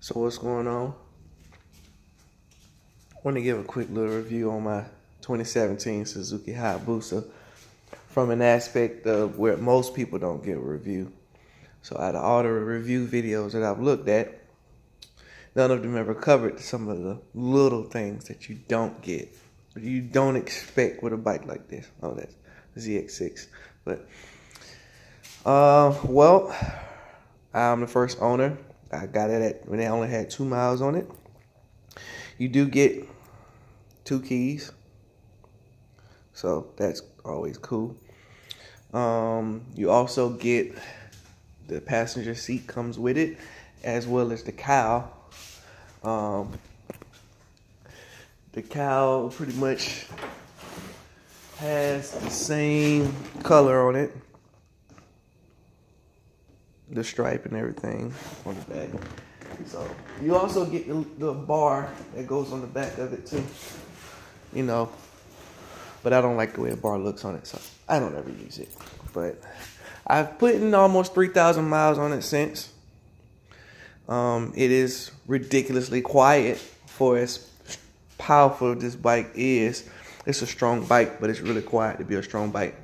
So what's going on? I want to give a quick little review on my 2017 Suzuki Hayabusa from an aspect of where most people don't get a review. So out of all the review videos that I've looked at, none of them ever covered some of the little things that you don't get, you don't expect with a bike like this. Oh, that's ZX6. But well, I'm the first owner. I got it when it only had 2 miles on it. You do get 2 keys, so that's always cool. You also get the passenger seat comes with it, as well as the cowl. The cowl pretty much has the same color on it, the stripe and everything on the back. So you also get the bar that goes on the back of it too, you know. But I don't like the way the bar looks on it, so I don't ever use it. But I've put in almost 3,000 miles on it since. It is ridiculously quiet for as powerful this bike is. It's a strong bike, but it's really quiet to be a strong bike.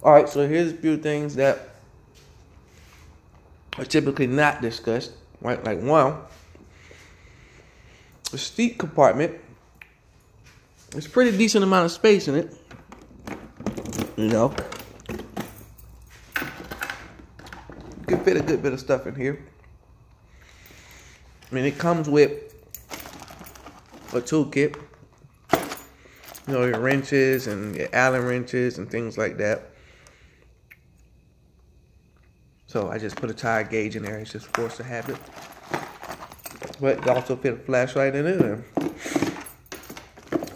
Alright, so here's a few things that are typically not discussed, right? Like one, the seat compartment. It's a pretty decent amount of space in it, you know. You can fit a good bit of stuff in here. I mean, it comes with a toolkit, you know, your wrenches and your Allen wrenches and things like that. So I just put a tire gauge in there. It's just forced to have it. But it also fit a flashlight in it and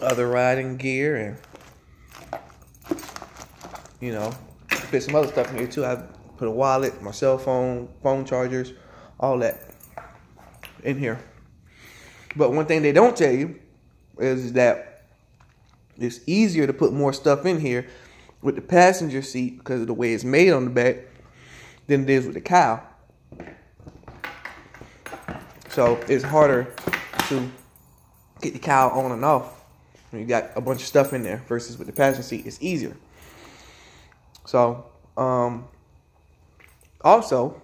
other riding gear, and you know, fit some other stuff in here too. I put a wallet, my cell phone, phone chargers, all that in here. But one thing they don't tell you is that it's easier to put more stuff in here with the passenger seat because of the way it's made on the back than it is with the cowl. So it's harder to get the cowl on and off when you got a bunch of stuff in there versus with the passenger seat, it's easier. So, also,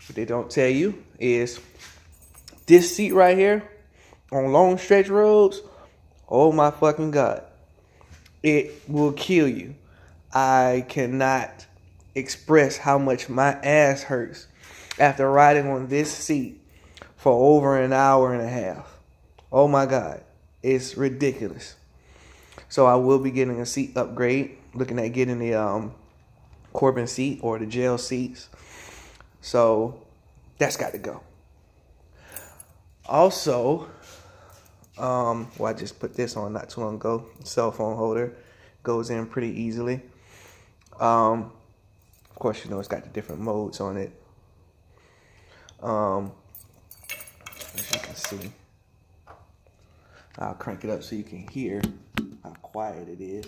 what they don't tell you is this seat right here on long stretch roads, oh my fucking God, it will kill you. I cannot express how much my ass hurts after riding on this seat for over an hour and a half. Oh my God, it's ridiculous. So I will be getting a seat upgrade, looking at getting the Corbin seat or the gel seats. So that's got to go. Also, well, I just put this on not too long ago. Cell phone holder goes in pretty easily. Of course, you know, it's got the different modes on it. As you can see, I'll crank it up so you can hear how quiet it is.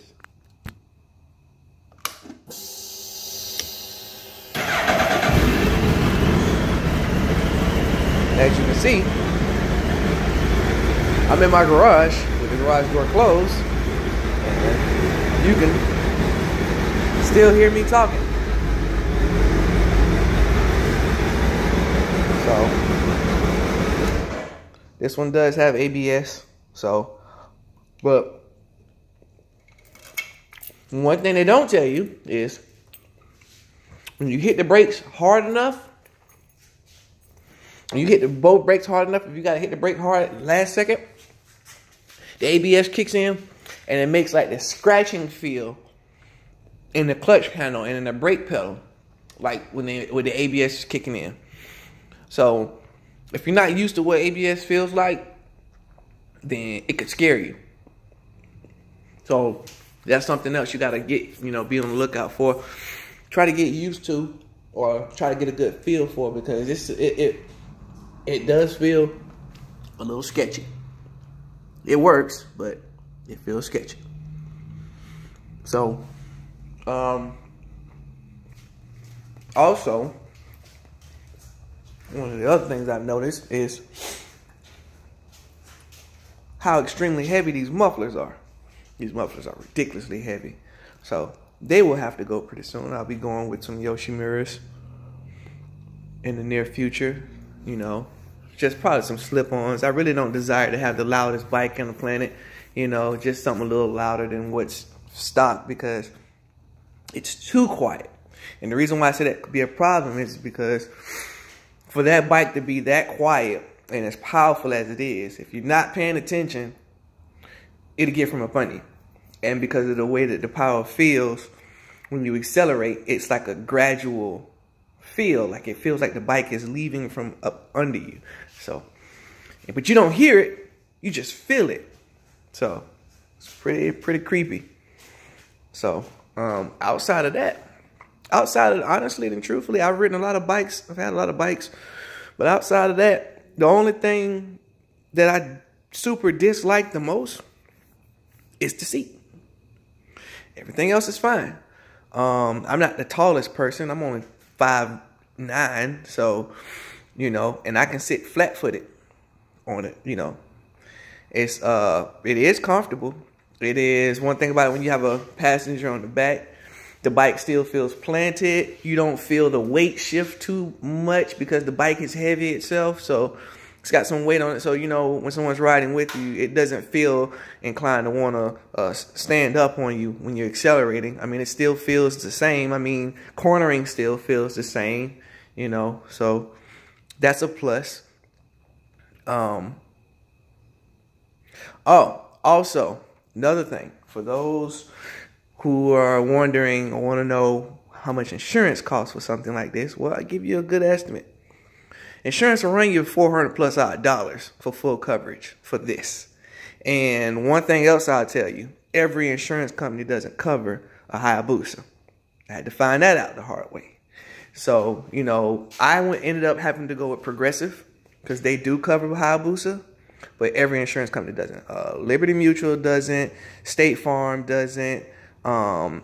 As you can see, I'm in my garage with the garage door closed, and you can still hear me talking. So this one does have ABS. So, but one thing they don't tell you is when you hit the brakes hard enough, when you hit the both brakes hard enough, if you gotta hit the brake hard last second, the ABS kicks in and it makes like this scratching feel in the clutch panel and in the brake pedal, like when the ABS is kicking in. So if you're not used to what ABS feels like, then it could scare you. So that's something else you gotta get, you know, be on the lookout for. Try to get used to, or try to get a good feel for, because it does feel a little sketchy. It works, but it feels sketchy. So, also, one of the other things I've noticed is how extremely heavy these mufflers are. These mufflers are ridiculously heavy. So they will have to go pretty soon. I'll be going with some Yoshimuras in the near future. You know, just probably some slip-ons. I really don't desire to have the loudest bike on the planet. You know, just something a little louder than what's stock because it's too quiet. And the reason why I say that could be a problem is because for that bike to be that quiet and as powerful as it is, if you're not paying attention, it'll get from up under you. And because of the way that the power feels, when you accelerate, it's like a gradual feel. Like it feels like the bike is leaving from up under you. So, but you don't hear it, you just feel it. So, it's pretty creepy. So, outside of that, honestly and truthfully, I've ridden a lot of bikes. I've had a lot of bikes. But outside of that, the only thing that I super dislike the most is the seat. Everything else is fine. I'm not the tallest person. I'm only 5'9", so, you know, and I can sit flat-footed on it, you know. It is comfortable. It is one thing about it, when you have a passenger on the back, the bike still feels planted. You don't feel the weight shift too much because the bike is heavy itself. So it's got some weight on it. So, you know, when someone's riding with you, it doesn't feel inclined to want to stand up on you when you're accelerating. I mean, it still feels the same. I mean, cornering still feels the same, you know. So that's a plus. Oh, also, another thing. For those who are wondering or want to know how much insurance costs for something like this, well, I give you a good estimate. Insurance will run you $400+ for full coverage for this. And one thing else I'll tell you, every insurance company doesn't cover a hayabusa. I had to find that out the hard way. So, you know, I ended up having to go with Progressive because they do cover Hayabusa, but every insurance company doesn't. Liberty Mutual doesn't. State Farm doesn't. Who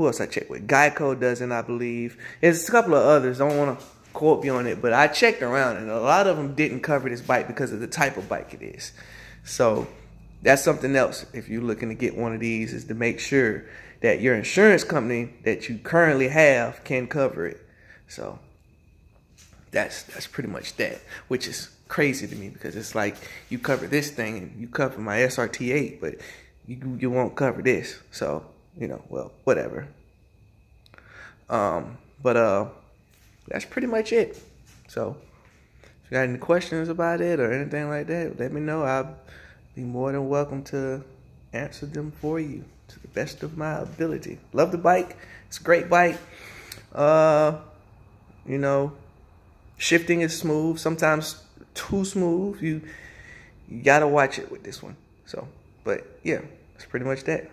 else I checked with? Geico doesn't, I believe. There's a couple of others. I don't want to quote me on it, but I checked around, and a lot of them didn't cover this bike because of the type of bike it is. So that's something else if you're looking to get one of these, is to make sure that your insurance company that you currently have can cover it. So that's pretty much that, which is crazy to me because it's like you cover this thing and you cover my SRT8, but you won't cover this. So, you know, well, whatever. That's pretty much it. So if you got any questions about it or anything like that, let me know. I'll be more than welcome to answer them for you to the best of my ability. Love the bike. It's a great bike. You know, shifting is smooth, sometimes too smooth. You gotta watch it with this one. So, but yeah, that's pretty much that.